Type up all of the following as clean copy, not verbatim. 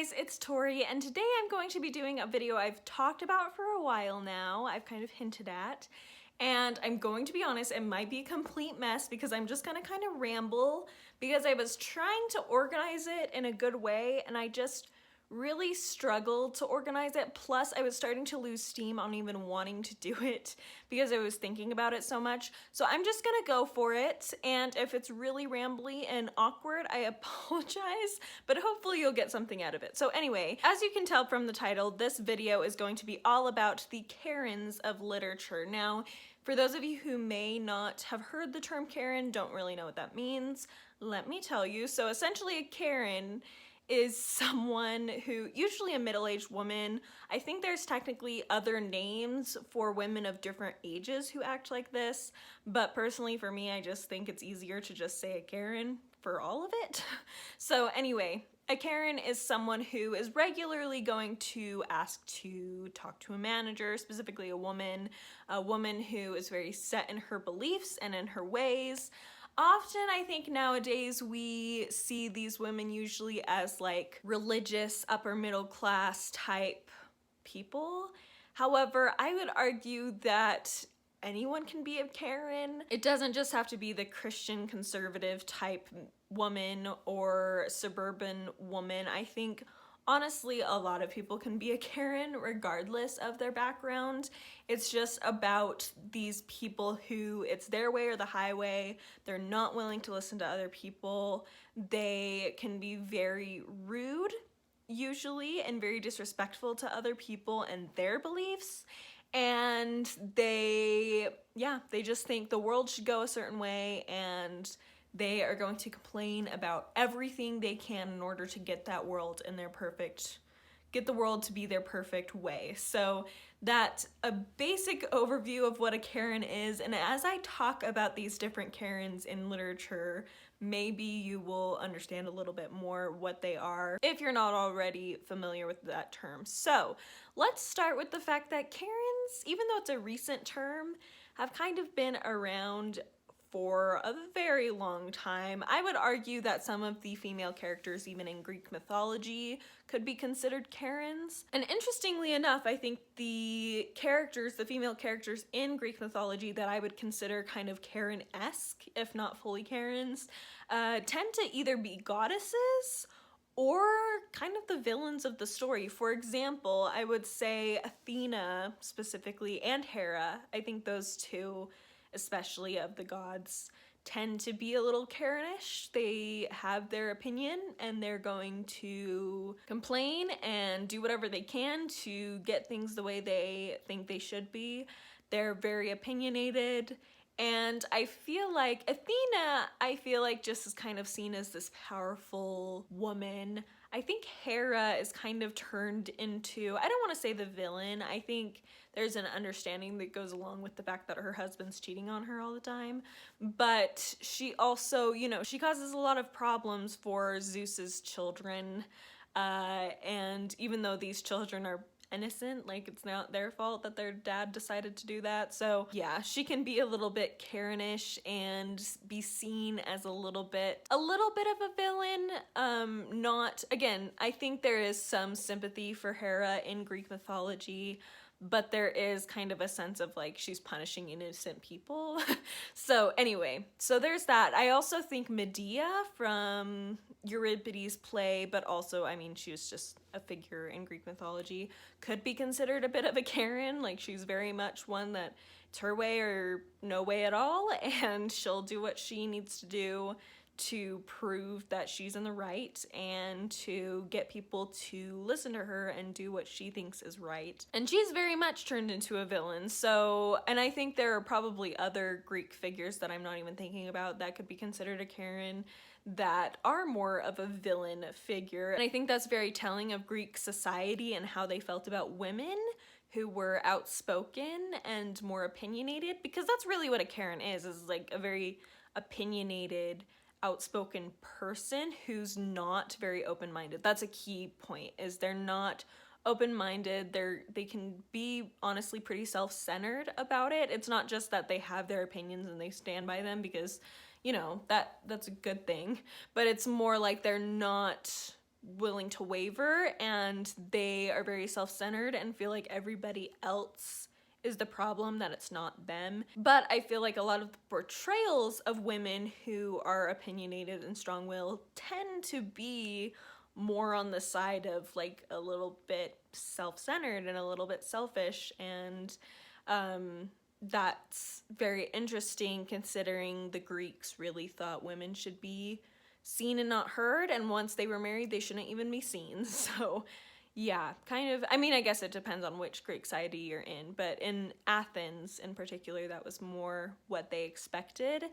guys, it's Tori, and today I'm going to be doing a video I've talked about for a while now, I've kind of hinted at, and I'm going to be honest, it might be a complete mess because I'm just gonna kind of ramble because I was trying to organize it in a good way and I just really struggled to organize it. Plus I was starting to lose steam on even wanting to do it because I was thinking about it so much. So I'm just gonna go for it, and if it's really rambly and awkward, I apologize, but hopefully you'll get something out of it. So anyway, as you can tell from the title, this video is going to be all about the Karens of literature. Now, for those of you who may not have heard the term Karen, don't really know what that means, let me tell you. So essentially a Karen is someone who, usually a middle-aged woman. I think there's technically other names for women of different ages who act like this, but personally for me, I just think it's easier to just say a Karen for all of it. So anyway, a Karen is someone who is regularly going to ask to talk to a manager, specifically a woman who is very set in her beliefs and in her ways. Often, I think nowadays we see these women usually as like religious, upper middle class type people. However, I would argue that anyone can be a Karen. It doesn't just have to be the Christian conservative type woman or suburban woman. I think honestly, a lot of people can be a Karen regardless of their background. It's just about these people who it's their way or the highway. They're not willing to listen to other people. They can be very rude, usually, and very disrespectful to other people and their beliefs. And they just think the world should go a certain way, and they are going to complain about everything they can in order to get that world in get the world to be their perfect way. So that's a basic overview of what a Karen is, and as I talk about these different Karens in literature, maybe you will understand a little bit more what they are if you're not already familiar with that term. So let's start with the fact that Karens, even though it's a recent term, have kind of been around for a very long time. I would argue that some of the female characters, even in Greek mythology, could be considered Karens. And interestingly enough, I think the female characters in Greek mythology that I would consider kind of Karen-esque, if not fully Karens, tend to either be goddesses or kind of the villains of the story. For example, I would say Athena specifically, and Hera. I think those two, especially of the gods, tend to be a little Karenish. They have their opinion and they're going to complain and do whatever they can to get things the way they think they should be. They're very opinionated, and I feel like Athena, just is kind of seen as this powerful woman. I think Hera is kind of turned into, I don't want to say the villain, I think there's an understanding that goes along with the fact that her husband's cheating on her all the time, but she also, she causes a lot of problems for Zeus's children, and even though these children are innocent, like it's not their fault that their dad decided to do that. So yeah, she can be a little bit Karenish and be seen as a little bit of a villain. I think there is some sympathy for Hera in Greek mythology, but there is kind of a sense of like she's punishing innocent people. So anyway, so there's that. I also think Medea from Euripides' play, but also, I mean, she was just a figure in Greek mythology, could be considered a bit of a Karen. Like, she's very much one that it's her way or no way at all, and she'll do what she needs to do to prove that she's in the right and to get people to listen to her and do what she thinks is right. And she's very much turned into a villain. So, and I think there are probably other Greek figures that I'm not even thinking about that could be considered a Karen that are more of a villain figure. And I think that's very telling of Greek society and how they felt about women who were outspoken and more opinionated, because that's really what a Karen is like a very opinionated, outspoken person who's not very open-minded. That's a key point, is they're not open-minded. They can be honestly pretty self-centered about it. It's not just that they have their opinions and they stand by them because, that's a good thing, but it's more like they're not willing to waver, and they are very self-centered and feel like everybody else is the problem, that it's not them. But I feel like a lot of the portrayals of women who are opinionated and strong-willed tend to be more on the side of like a little bit self-centered and a little bit selfish, and that's very interesting considering the Greeks really thought women should be seen and not heard, and once they were married they shouldn't even be seen. So yeah, kind of, I mean, I guess it depends on which Greek society you're in, but in Athens in particular, that was more what they expected.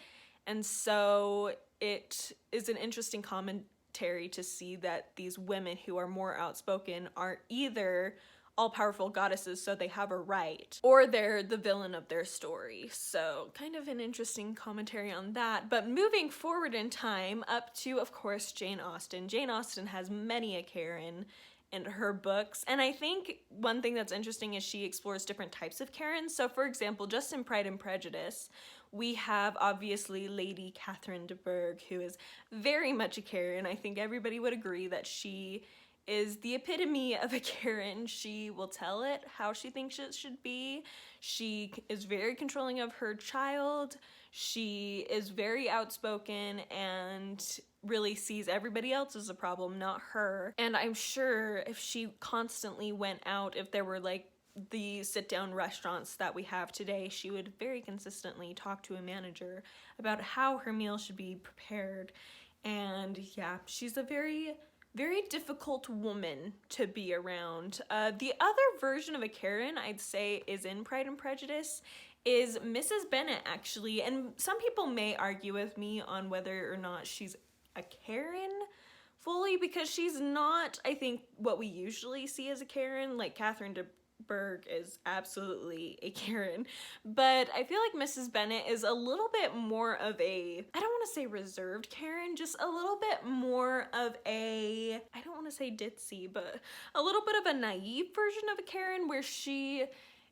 And so it is an interesting commentary to see that these women who are more outspoken are either all-powerful goddesses, so they have a right, or they're the villain of their story. So kind of an interesting commentary on that. But moving forward in time up to, of course, Jane Austen. Jane Austen has many a Karen in her books, and I think one thing that's interesting is she explores different types of Karens. So for example, just in Pride and Prejudice, we have obviously Lady Catherine de Bourgh, who is very much a Karen. I think everybody would agree that she is the epitome of a Karen. She will tell it how she thinks it should be. She is very controlling of her child. She is very outspoken and really sees everybody else as a problem, not her. And I'm sure if she constantly went out, if there were like the sit-down restaurants that we have today, she would very consistently talk to a manager about how her meal should be prepared. And yeah, she's a very difficult woman to be around. The other version of a Karen I'd say is in Pride and Prejudice is Mrs. Bennett, actually. And some people may argue with me on whether or not she's a Karen fully, because she's not, I think, what we usually see as a Karen. Like Catherine de Bourgh is absolutely a Karen, but I feel like Mrs. Bennett is a little bit more of a, I don't want to say reserved Karen, just a little bit more of a, I don't want to say ditzy, but a little bit of a naive version of a Karen, where she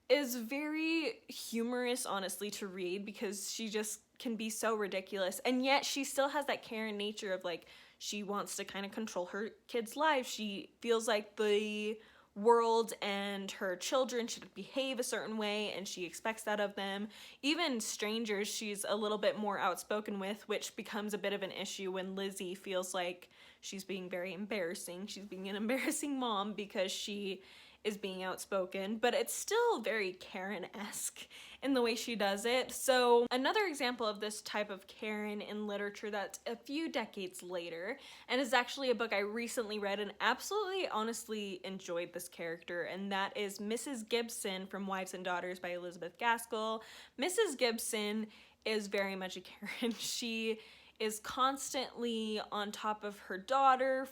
is very humorous, honestly, to read, because she just can be so ridiculous, and yet she still has that Karen nature of like, she wants to kind of control her kids' lives. She feels like the world and her children should behave a certain way, and she expects that of them. Even strangers she's a little bit more outspoken with, which becomes a bit of an issue when Lizzie feels like she's being very embarrassing. She's being an embarrassing mom because she is being outspoken, but it's still very Karen-esque in the way she does it. So another example of this type of Karen in literature that's a few decades later, and is actually a book I recently read and absolutely honestly enjoyed this character, and that is Mrs. Gibson from Wives and Daughters by Elizabeth Gaskell. Mrs. Gibson is very much a Karen. She is constantly on top of her daughter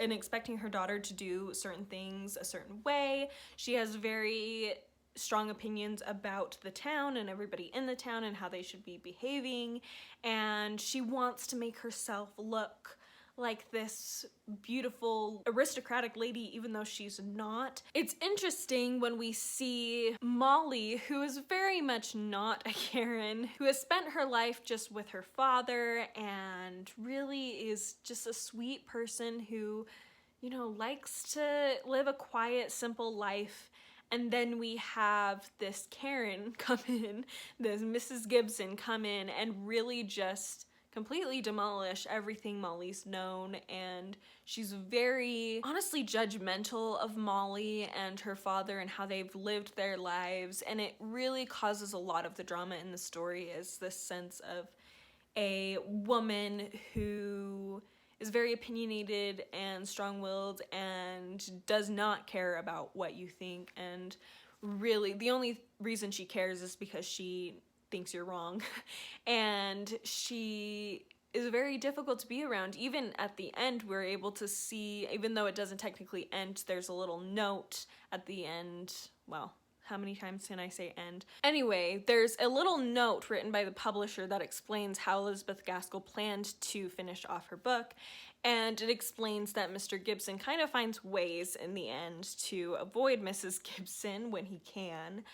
and expecting her daughter to do certain things a certain way. She has very strong opinions about the town and everybody in the town and how they should be behaving, and she wants to make herself look like this beautiful aristocratic lady, even though she's not. It's interesting when we see Molly, who is very much not a Karen, who has spent her life just with her father and really is just a sweet person who, you know, likes to live a quiet, simple life. And then we have this Karen come in, this Mrs. Gibson come in and really just completely demolish everything Molly's known, and she's very honestly judgmental of Molly and her father and how they've lived their lives, and it really causes a lot of the drama in the story, is this sense of a woman who is very opinionated and strong-willed and does not care about what you think, and really the only reason she cares is because she thinks you're wrong. And she is very difficult to be around. Even at the end, we're able to see, even though it doesn't technically end, there's a little note at the end. Well, how many times can I say end? Anyway, there's a little note written by the publisher that explains how Elizabeth Gaskell planned to finish off her book, and it explains that Mr. Gibson kind of finds ways in the end to avoid Mrs. Gibson when he can.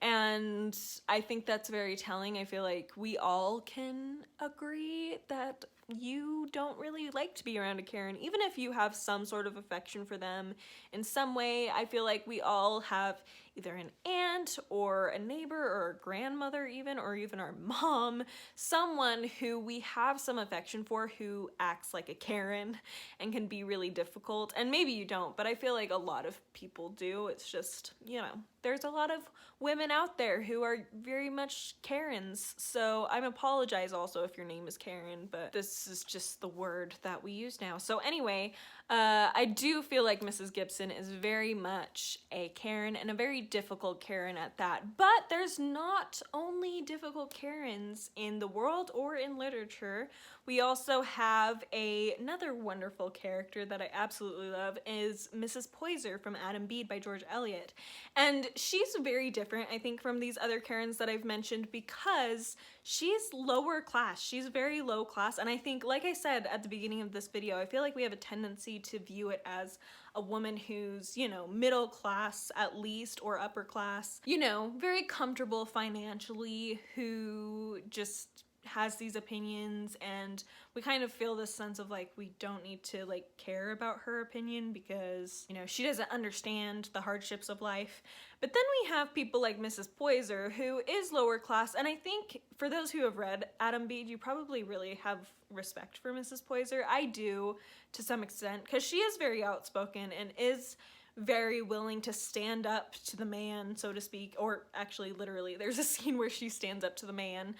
And I think that's very telling. I feel like we all can agree that you don't really like to be around a Karen, even if you have some sort of affection for them in some way. I feel like we all have either an aunt or a neighbor or a grandmother even, or even our mom, someone who we have some affection for who acts like a Karen and can be really difficult. And maybe you don't, but I feel like a lot of people do. It's just, you know, there's a lot of women out there who are very much Karens. So I apologize also if your name is Karen, but this is just the word that we use now. So anyway, I do feel like Mrs. Gibson is very much a Karen, and a very difficult Karen at that. But there's not only difficult Karens in the world or in literature. We also have another wonderful character that I absolutely love, is Mrs. Poyser from Adam Bede by George Eliot. And she's very different, I think, from these other Karens that I've mentioned, because she's lower class. She's very low class. And I think, like I said at the beginning of this video, I feel like we have a tendency to view it as a woman who's, you know, middle class at least, or upper class, you know, very comfortable financially, who just has these opinions, and we kind of feel this sense of like we don't need to like care about her opinion because, you know, she doesn't understand the hardships of life. But then we have people like Mrs. Poyser, who is lower class, and I think for those who have read Adam Bede, you probably really have respect for Mrs. Poyser. I do, to some extent, because she is very outspoken and is very willing to stand up to the man, so to speak, or actually literally there's a scene where she stands up to the man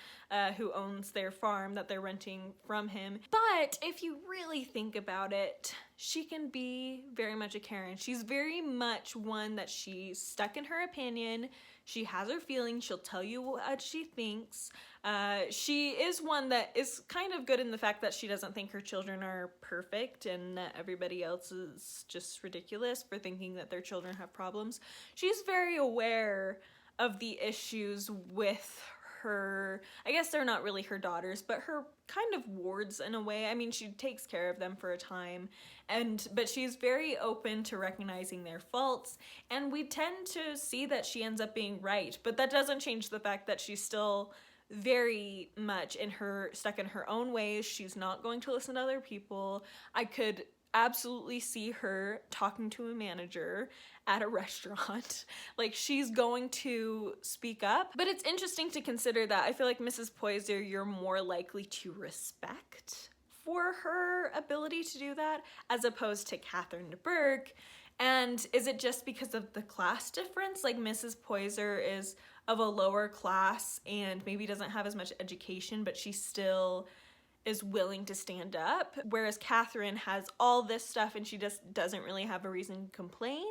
who owns their farm that they're renting from him. But if you really think about it, she can be very much a Karen. She's very much one that she's stuck in her opinion. She has her feelings. She'll tell you what she thinks. She is one that is kind of good in the fact that she doesn't think her children are perfect and that everybody else is just ridiculous for thinking that their children have problems. She's very aware of the issues with her, I guess they're not really her daughters, but her kind of wards in a way. I mean, she takes care of them for a time, but she's very open to recognizing their faults, and we tend to see that she ends up being right, but that doesn't change the fact that she's still very much stuck in her own ways. She's not going to listen to other people. I could absolutely see her talking to a manager at a restaurant. Like, she's going to speak up. But it's interesting to consider that I feel like Mrs. Poyser, you're more likely to respect for her ability to do that, as opposed to Catherine de Bourgh. And is it just because of the class difference? Like, Mrs. Poyser is of a lower class and maybe doesn't have as much education, but she still is willing to stand up, whereas Catherine has all this stuff and she just doesn't really have a reason to complain.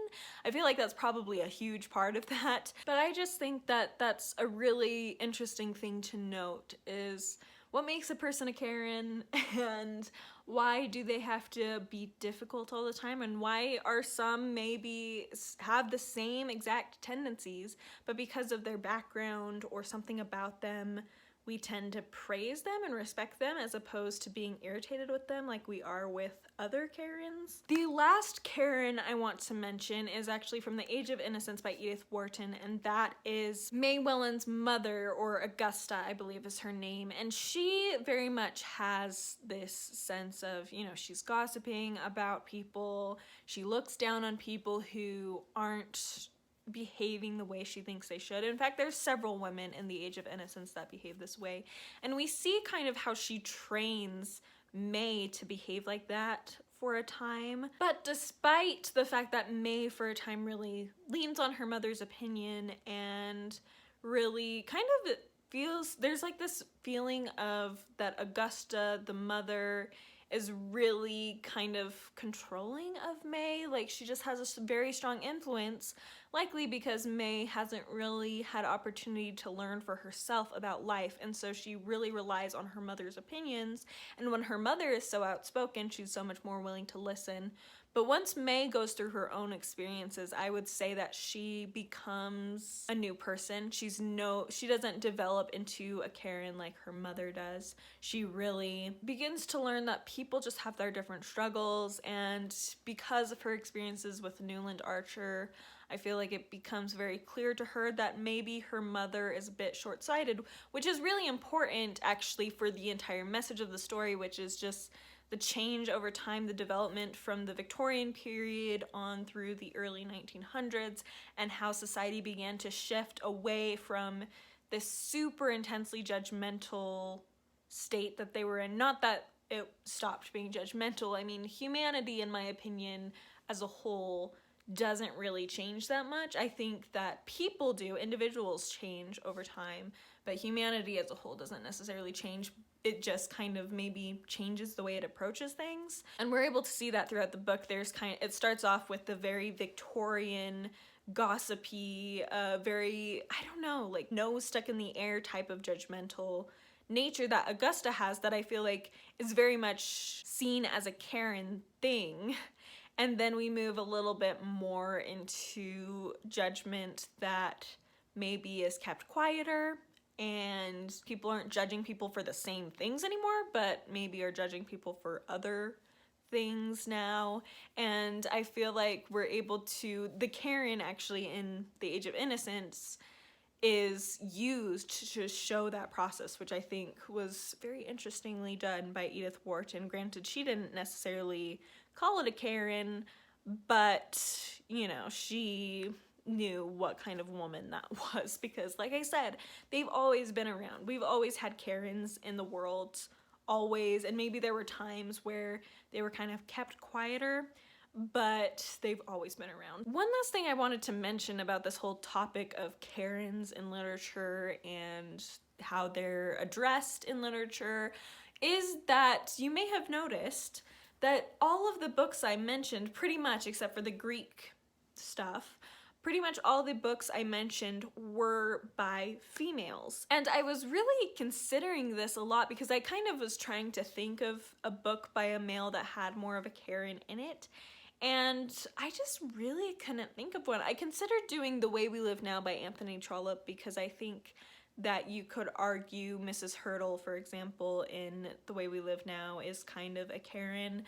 I feel like that's probably a huge part of that, but I just think that that's a really interesting thing to note, is what makes a person a Karen, and why do they have to be difficult all the time, and why are some maybe have the same exact tendencies, but because of their background or something about them, we tend to praise them and respect them as opposed to being irritated with them like we are with other Karens. The last Karen I want to mention is actually from The Age of Innocence by Edith Wharton, and that is May Wellen's mother, or Augusta, I believe is her name. And she very much has this sense of, you know, she's gossiping about people. She looks down on people who aren't behaving the way she thinks they should. In fact, there's several women in The Age of Innocence that behave this way, and we see kind of how she trains May to behave like that for a time. But despite the fact that May for a time really leans on her mother's opinion and really kind of feels, there's like this feeling of that Augusta, the mother, is really kind of controlling of May. Like, she just has a very strong influence, likely because May hasn't really had opportunity to learn for herself about life, and so she really relies on her mother's opinions, and when her mother is so outspoken, she's so much more willing to listen. But once May goes through her own experiences, I would say that she becomes a new person. She doesn't develop into a Karen like her mother does. She really begins to learn that people just have their different struggles, and because of her experiences with Newland Archer, I feel like it becomes very clear to her that maybe her mother is a bit short-sighted, which is really important actually for the entire message of the story, which is just the change over time, the development from the Victorian period on through the early 1900s, and how society began to shift away from this super intensely judgmental state that they were in. Not that it stopped being judgmental. I mean, humanity, in my opinion, as a whole, doesn't really change that much. I think that people do, individuals change over time, but humanity as a whole doesn't necessarily change. It just kind of maybe changes the way it approaches things. And we're able to see that throughout the book. It starts off with the very Victorian, gossipy, very, I don't know, like nose stuck in the air type of judgmental nature that Augusta has, that I feel like is very much seen as a Karen thing. And then we move a little bit more into judgment that maybe is kept quieter, and people aren't judging people for the same things anymore, but maybe are judging people for other things now. And I feel like we're able to, the Karen actually in The Age of Innocence is used to show that process, which I think was very interestingly done by Edith Wharton. Granted, she didn't necessarily call it a Karen, but, you know, she knew what kind of woman that was, because like I said, they've always been around. We've always had Karens in the world, always, and maybe there were times where they were kind of kept quieter, but they've always been around. One last thing I wanted to mention about this whole topic of Karens in literature and how they're addressed in literature is that you may have noticed that all of the books I mentioned, pretty much except for the Greek stuff, pretty much all the books I mentioned were by females. And I was really considering this a lot because I kind of was trying to think of a book by a male that had more of a Karen in it, and I just really couldn't think of one. I considered doing The Way We Live Now by Anthony Trollope because I think that you could argue Mrs. Hurdle, for example, in The Way We Live Now is kind of a Karen,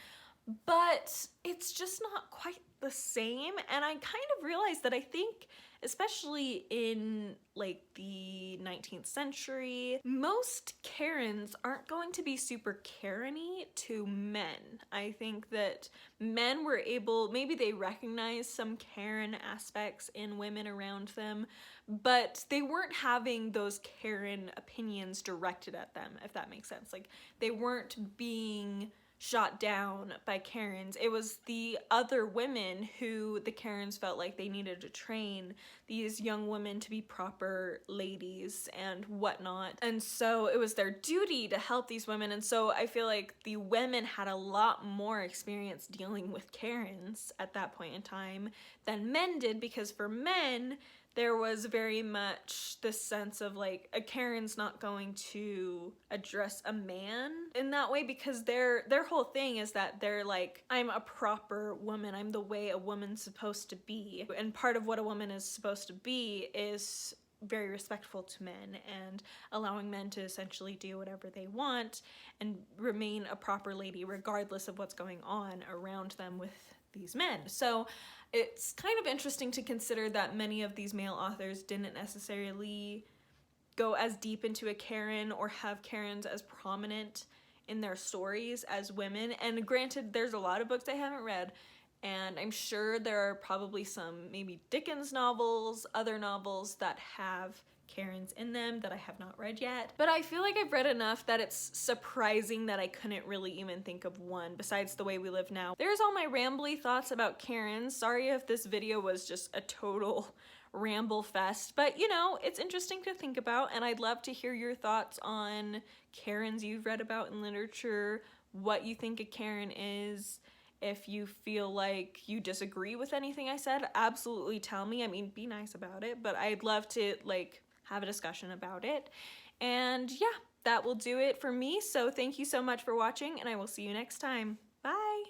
but it's just not quite the same. And I kind of realized that I think, especially in like the 19th century, most Karens aren't going to be super Karen-y to men. I think that men were able, maybe they recognized some Karen aspects in women around them, but they weren't having those Karen opinions directed at them, if that makes sense. Like, they weren't being shot down by Karens. It was the other women who the Karens felt like they needed to train these young women to be proper ladies and whatnot. And so it was their duty to help these women. And so I feel like the women had a lot more experience dealing with Karens at that point in time than men did, because for men, there was very much this sense of like, a Karen's not going to address a man in that way, because their whole thing is that they're like, I'm a proper woman, I'm the way a woman's supposed to be. And part of what a woman is supposed to be is very respectful to men and allowing men to essentially do whatever they want and remain a proper lady regardless of what's going on around them with these men. So it's kind of interesting to consider that many of these male authors didn't necessarily go as deep into a Karen or have Karens as prominent in their stories as women. And granted, there's a lot of books I haven't read, and I'm sure there are probably some maybe Dickens novels, other novels that have Karens in them that I have not read yet. But I feel like I've read enough that it's surprising that I couldn't really even think of one besides The Way We Live Now. There's all my rambly thoughts about Karens. Sorry if this video was just a total ramble fest, but you know, it's interesting to think about, and I'd love to hear your thoughts on Karens you've read about in literature, what you think a Karen is. If you feel like you disagree with anything I said, absolutely tell me. I mean, be nice about it, but I'd love to like have a discussion about it. And yeah, that will do it for me. So thank you so much for watching, and I will see you next time.